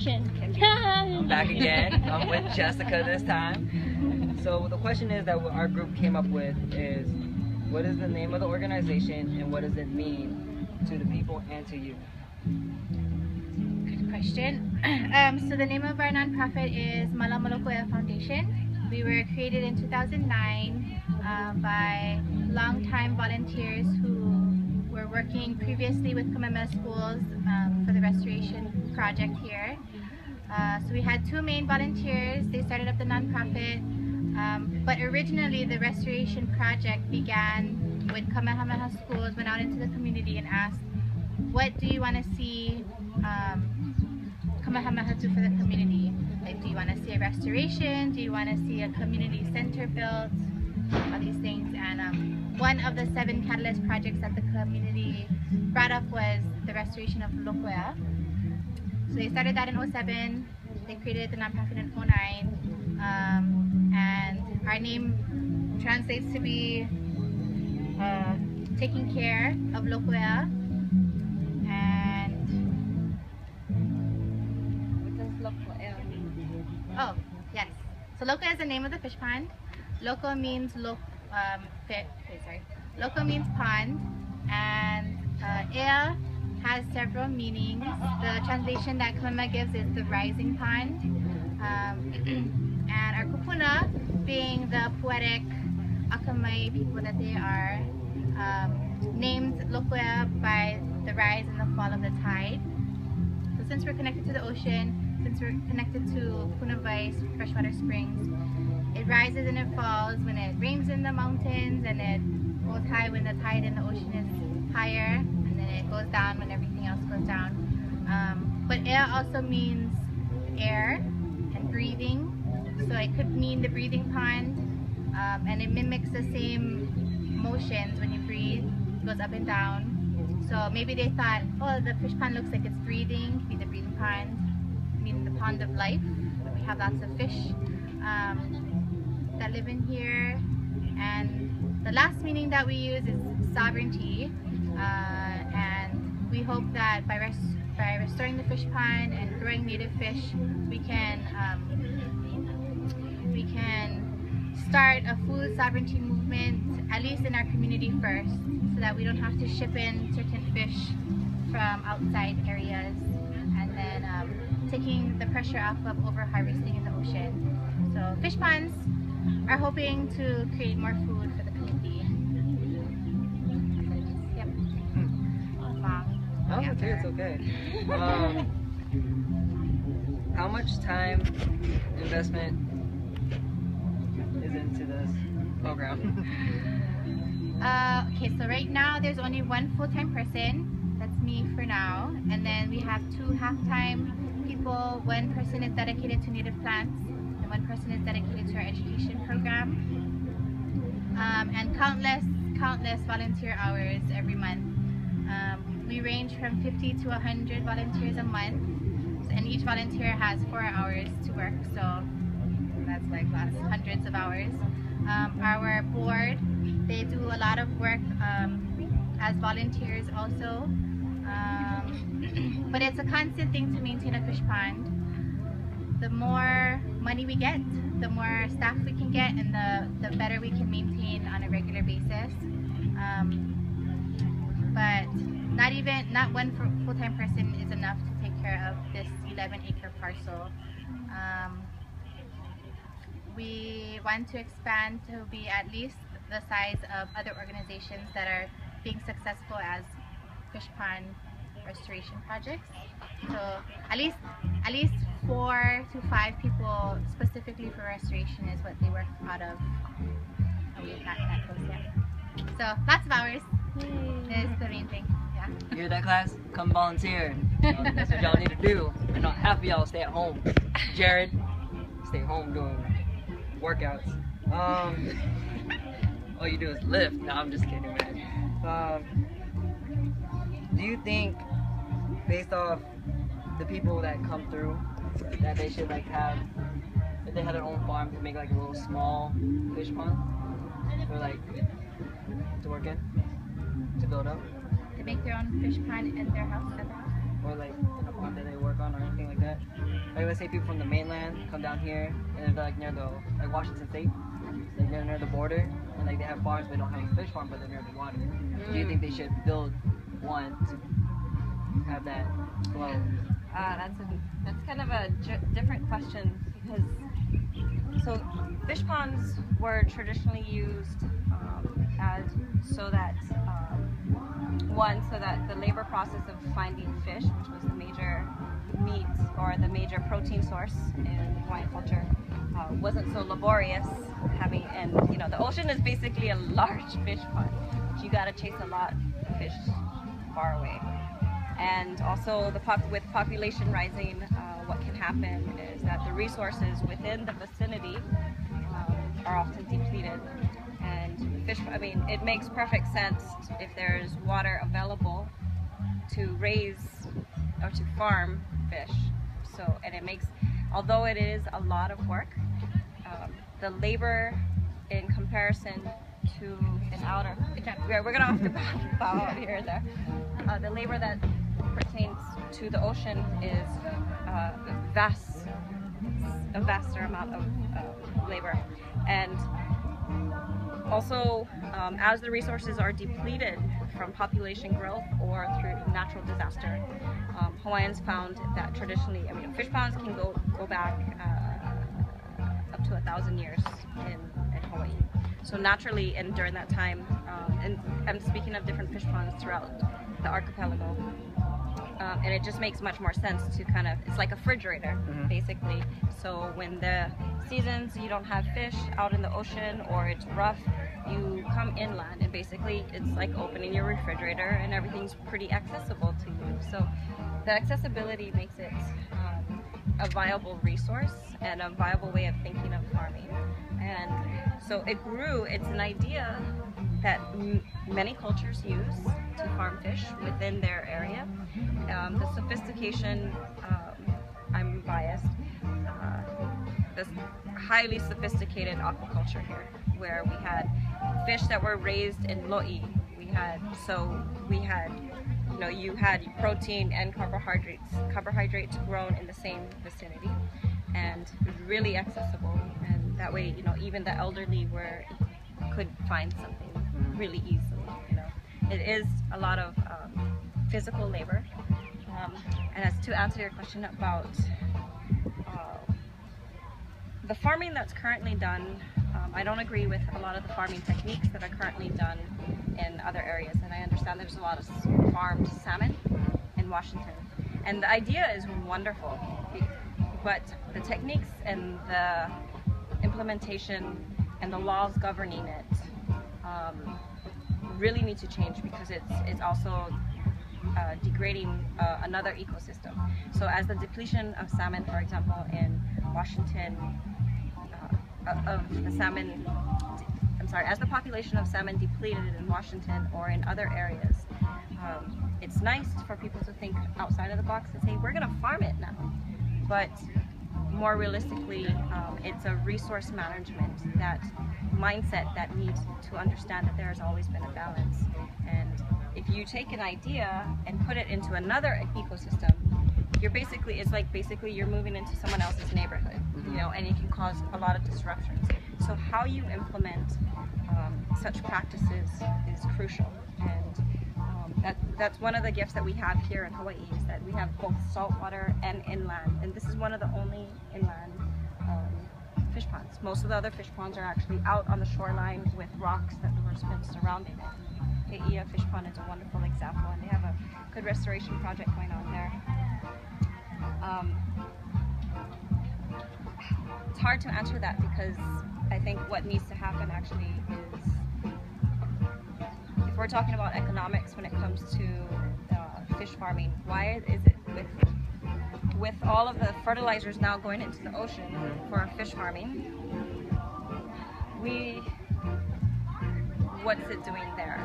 question. I'm back again. I'm with Jessica this time. So the question is that our group came up with is, what is the name of the organization and what does it mean to the people and to you? Good question. So the name of our nonprofit is Malama Lokoya Foundation. We were created in 2009 by longtime volunteers who were working previously with Kamehameha Schools for the restoration project here. So we had two main volunteers. They started up the nonprofit, but originally the restoration project began when Kamehameha Schools went out into the community and asked, what do you want to see Kamehameha do for the community? Like, do you want to see a restoration? Do you want to see a community center built? All these things. And one of the 7 catalyst projects that the community brought up was the restoration of Lokoya. So they started that in 2007. They created the nonprofit in 2009. And our name translates to be taking care of Lokoya. Oh, yes. So Lokoya is the name of the fish pond. Loko means Loko means pond, and Ea has several meanings. The translation that Kamehameha gives is the rising pond, and our kupuna, being the poetic Akamai people that they are, named Lokoya by the rise and the fall of the tide. So since we're connected to the ocean, since we're connected to Punawais freshwater springs, it rises and it falls when it rains in the mountains, and it goes high when the tide in the ocean is higher, and then it goes down when everything else goes down. But Ea also means air and breathing, so it could mean the breathing pond, and it mimics the same motions when you breathe. It goes up and down. So maybe they thought, oh, the fish pond looks like it's breathing, it could be the breathing pond. The pond of life. We have lots of fish that live in here, and the last meaning that we use is sovereignty, and we hope that by restoring the fish pond and growing native fish, we can start a food sovereignty movement, at least in our community first, so that we don't have to ship in certain fish from outside areas, and then taking the pressure off of over-harvesting in the ocean. So fish ponds are hoping to create more food for the community. Yep. Oh, okay, it's okay. How much time investment is into this program? Okay, so right now there's only one full-time person. That's me for now. And then we have 2 half-time people. One person is dedicated to native plants, and one person is dedicated to our education program. And countless volunteer hours every month. We range from 50 to 100 volunteers a month, and each volunteer has 4 hours to work, so that's like hundreds of hours. Our board, they do a lot of work as volunteers also. But it's a constant thing to maintain a fish pond. The more money we get, the more staff we can get, and the better we can maintain on a regular basis. But not one full-time person is enough to take care of this 11-acre parcel. We want to expand to be at least the size of other organizations that are being successful as fish pond restoration projects. So at least 4 to 5 people specifically for restoration is what they work out of. Oh, we've not that close yet. So lots of hours is the main thing. Yeah. You hear that, class? Come volunteer. That's what y'all need to do. And not half of y'all stay at home. Jared, stay home doing workouts. All you do is lift. No, I'm just kidding, man. Do you think, based off the people that come through, that they should like have, if they had their own farm, to make like a little small fish pond, or like to work in, to build up? To make their own fish pond in their house? Or like in a pond that they work on or anything like that? like let's say people from the mainland come down here and they're like near the like Washington State, like they're near the border, and like they have farms but don't have a fish farm, but they're near the water. Do you think they should build one to have that flow? That's kind of a different question, because so fish ponds were traditionally used as so that the labor process of finding fish, which was the major meat or the major protein source in Hawaiian culture, wasn't so laborious. And the ocean is basically a large fish pond. You got to chase a lot of fish far away. And also with population rising, what can happen is that the resources within the vicinity are often depleted. And it makes perfect sense if there's water available to raise or to farm fish. Although it is a lot of work, the labor in comparison to we're gonna have to bow out here and there. The labor that pertains to the ocean is a vaster amount of labor. And also, as the resources are depleted from population growth or through natural disaster, Hawaiians found that traditionally, fish ponds can go back up to 1,000 years in Hawaii. So naturally, and during that time, and I'm speaking of different fish ponds throughout the archipelago, and it just makes much more sense to it's like a refrigerator, basically. So when the seasons you don't have fish out in the ocean or it's rough, you come inland, and basically it's like opening your refrigerator and everything's pretty accessible to you. So the accessibility makes it a viable resource and a viable way of thinking of farming. And so it's an idea that many cultures use to farm fish within their area. The sophistication, I'm biased, this highly sophisticated aquaculture here, where we had fish that were raised in lo'i. You had protein and carbohydrates grown in the same vicinity, and it was really accessible. And that way, even the elderly could find something really easily. It is a lot of physical labor. And as to answer your question about the farming that's currently done, I don't agree with a lot of the farming techniques that are currently done in other areas. And I understand there's a lot of farmed salmon in Washington. And the idea is wonderful, but the techniques and the implementation and the laws governing it really need to change, because it's also degrading another ecosystem. So as the depletion of salmon, for example, in Washington, as the population of salmon depleted in Washington or in other areas, it's nice for people to think outside of the box and say, we're gonna farm it now. But more realistically, it's a resource management mindset that needs to understand that there has always been a balance. And if you take an idea and put it into another ecosystem, it's like you're moving into someone else's neighborhood, and it can cause a lot of disruptions. So how you implement such practices is crucial. And that's one of the gifts that we have here in Hawaii, is that we have both saltwater and inland. And this is one of the only inland fish ponds. Most of the other fish ponds are actually out on the shoreline with rocks that were been surrounding it. The Ia Fish Pond is a wonderful example, and they have a good restoration project going on there. It's hard to answer that, because I think what needs to happen actually is, if we're talking about economics when it comes to fish farming, why is it with all of the fertilizers now going into the ocean for fish farming, what's it doing there?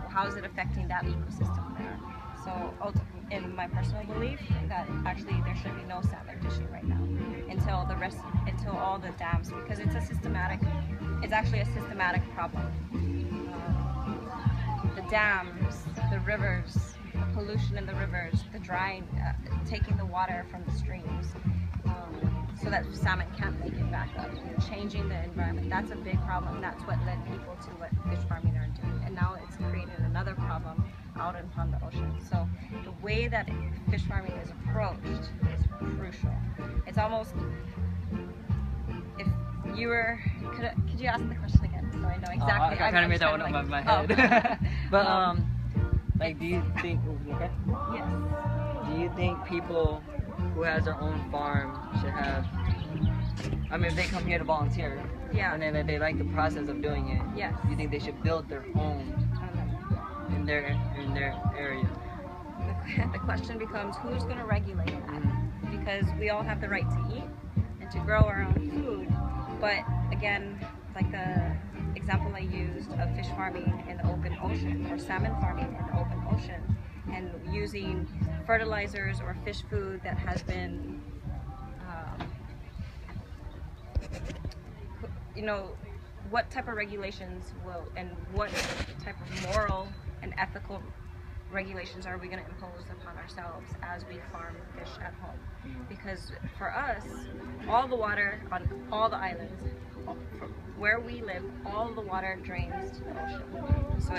How is it affecting that ecosystem there? So in my personal belief, that actually there should be no salmon fishing right now until all the dams, because it's actually a systematic problem. The dams, the rivers, the pollution in the rivers, the drying, taking the water from the streams, so that salmon can't make it back up. Changing the environment, that's a big problem. That's what led people to what fish farming are doing. And now it's created another problem out upon the ocean. So the way that fish farming is approached is crucial. It's almost, if you were, could you ask the question again so I know exactly? I kind of made that one up in my head. But like, do you think? Okay. Yes. Do you think people who has their own farm should have? I mean, if they come here to volunteer, Yeah. and then they like the process of doing it, Yes. do you think they should build their home in their area? The question becomes, who's going to regulate that? Mm-hmm. Because we all have the right to eat and to grow our own food. But again, like the example I used of fish farming in the open ocean, or salmon farming in the open ocean, and using fertilizers or fish food that has been, you know, what type of regulations will, and what type of moral and ethical regulations are we going to impose upon ourselves as we farm fish at home? Because for us, all the water on all the islands, from where we live, all the water drains to the ocean. So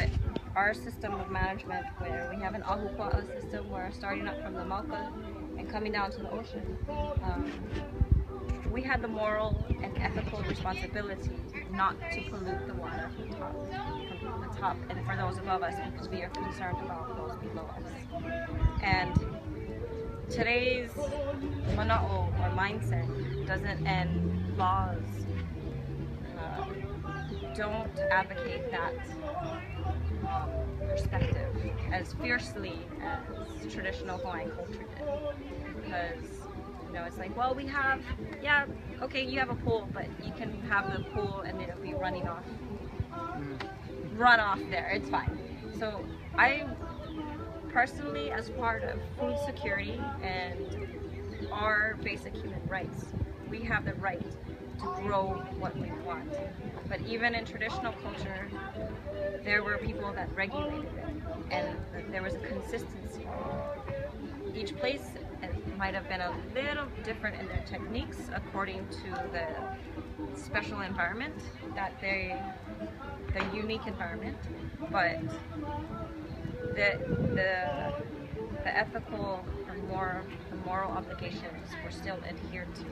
our system of management, where we have an ahupua'a system, where starting up from the Mauka and coming down to the ocean, we had the moral and ethical responsibility not to pollute the water from the top and for those above us, because we are concerned about those below us. And today's mana'o, or mindset, doesn't, and laws don't advocate that perspective as fiercely as traditional Hawaiian culture did. Because, you know, it's like, well, we have, yeah, okay, you have a pool, but you can have the pool and it'll be running off. Run off there, it's fine. So I personally, as part of food security and our basic human rights, we have the right to grow what we want. But even in traditional culture, there were people that regulated it, and there was a consistency. Each place might have been a little different in their techniques according to the special environment that the unique environment, but the ethical or the moral obligations were still adhered to.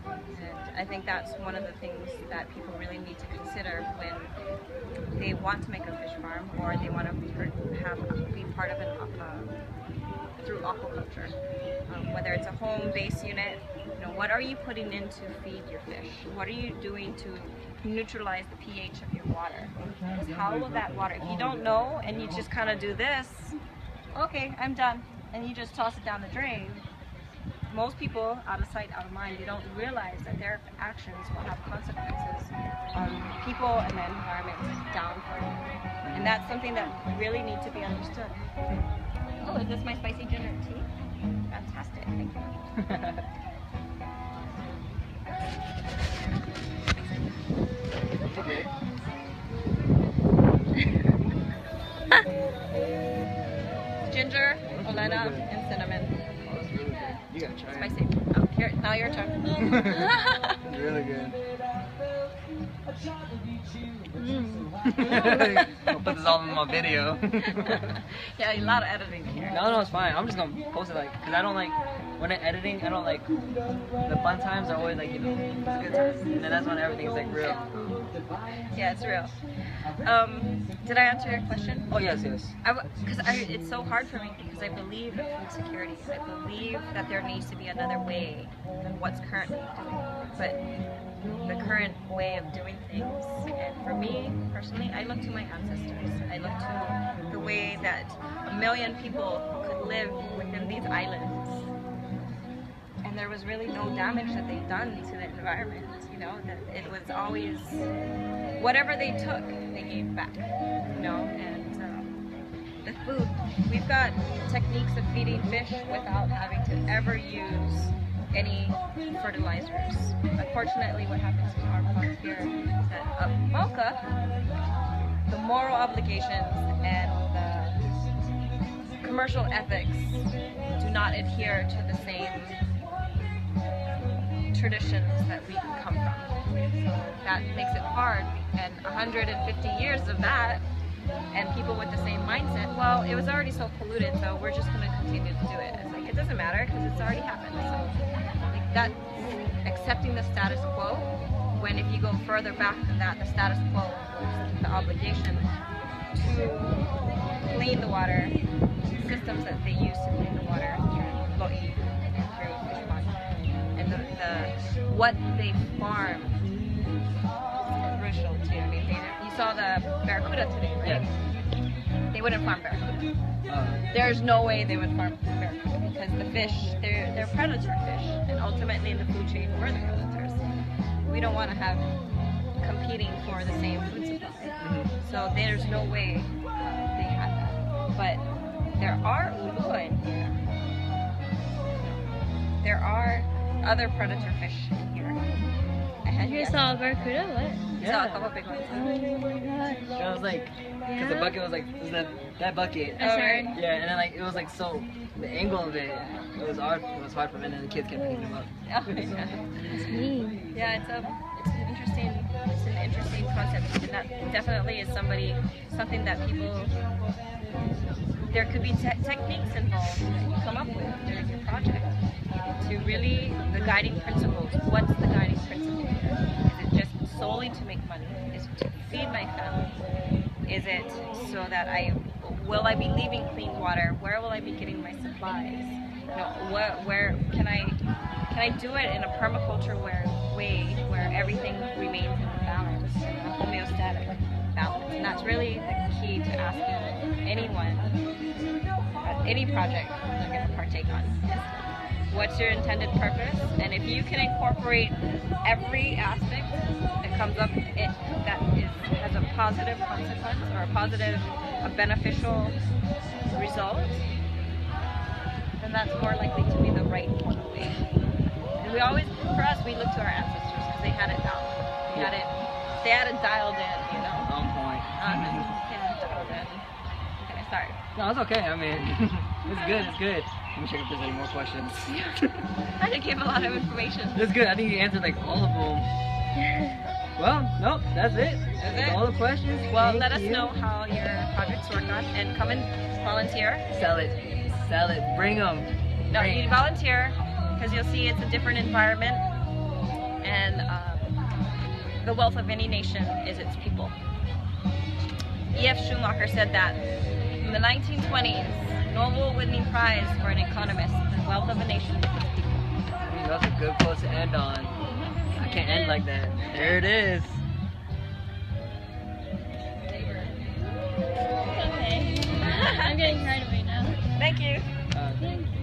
And I think that's one of the things that people really need to consider when they want to make a fish farm, or they want to be part of it through aquaculture. Whether it's a home-based unit, you know, what are you putting in to feed your fish? What are you doing to neutralize the pH of your water? Because how will that water, if you don't know and you just kind of do this, okay, I'm done, and you just toss it down the drain, most people, out of sight, out of mind, they don't realize that their actions will have consequences on people and the environment down further. And that's something that really needs to be understood. Oh, is this my spicy ginger tea? Fantastic, thank you. Okay. Ginger, olena, and cinnamon. Oh, that's really good. You gotta try it. Spicy. Oh, here, now your turn. It's really good. I'll put this all in my video. Yeah, a lot of editing here. No, it's fine. I'm just gonna post it, like, cause I don't like, when I'm editing, I don't like, the fun times are always like, you know, it's good times. And then that's when everything's like real. Yeah, it's real. Did I answer your question? Oh, yes. Because it's so hard for me, because I believe in food security. I believe that there needs to be another way than what's currently doing. But the current way of doing things, and for me personally, I look to my ancestors. I look to the way that 1 million people could live within these islands, and there was really no damage that they've done to the environment. You know, that it was always whatever they took, they gave back. You know, and the food, we've got techniques of feeding fish without having to ever use any fertilizers. Unfortunately, what happens in our pond here is that up Mauka, the moral obligations and the commercial ethics do not adhere to the same traditions that we come from. So that makes it hard. And 150 years of that, and people with the same mindset, well, it was already so polluted, so we're just going to continue to do it. It's like, it doesn't matter because it's already happened. So like that, accepting the status quo, when if you go further back than that, the status quo was the obligation to clean the water, systems that they use to clean the water through lo'i and through fish pond. And what they farm is crucial too. I mean, you saw the barracuda today, right? Yeah. They wouldn't farm barracuda. There's no way they would farm barracuda because the fish, they're predator fish, and ultimately in the food chain we're the predators. We don't want to have competing for the same food supply. So there's no way they had that. But there are ulua in here. There are other predator fish in here. And You saw a barracuda? What? we saw a couple big ones. Oh my gosh. I was like, because the bucket was like, it was that bucket. I'm sorry. Yeah, and then like it was like so, the angle of it was hard for me, and then the kids kept picking them up. Oh, yeah. It's mean. Yeah, it's an interesting concept, and that definitely is something that people, there could be techniques involved that you come up with during your project to really, the guiding principles. What's the guiding principle here? Is it just solely to make money? Is it to feed my family? Is it so that will I be leaving clean water? Where will I be getting my supplies? You know, where can I do it in a permaculture way where everything remains in balance, in a homeostatic balance? And that's really the key to asking anyone, any project they're going to partake on. Is what's your intended purpose? And if you can incorporate every aspect that comes up has a positive consequence or a beneficial result, then that's more likely to be the right way. And we always, for us, we look to our ancestors because they had it down. They had it dialed in, you know. On point. Dialed in. Okay, sorry. No, it's okay. I mean, it's good. Let me check if there's any more questions. I did give a lot of information. It's good. I think you answered like all of them. Well, nope, that's it. That's all the questions. Well, let us Thank you. know how your projects work on, and come and volunteer. Sell it. Bring them. No, you volunteer because you'll see it's a different environment, and the wealth of any nation is its people. E.F. Schumacher said that in the 1920s, Nobel winning prize for an economist, the wealth of a nation is its people. That's a good quote to end on. I can't end like that. There it is. Okay. I'm getting tired of it now. Thank you. Thank you.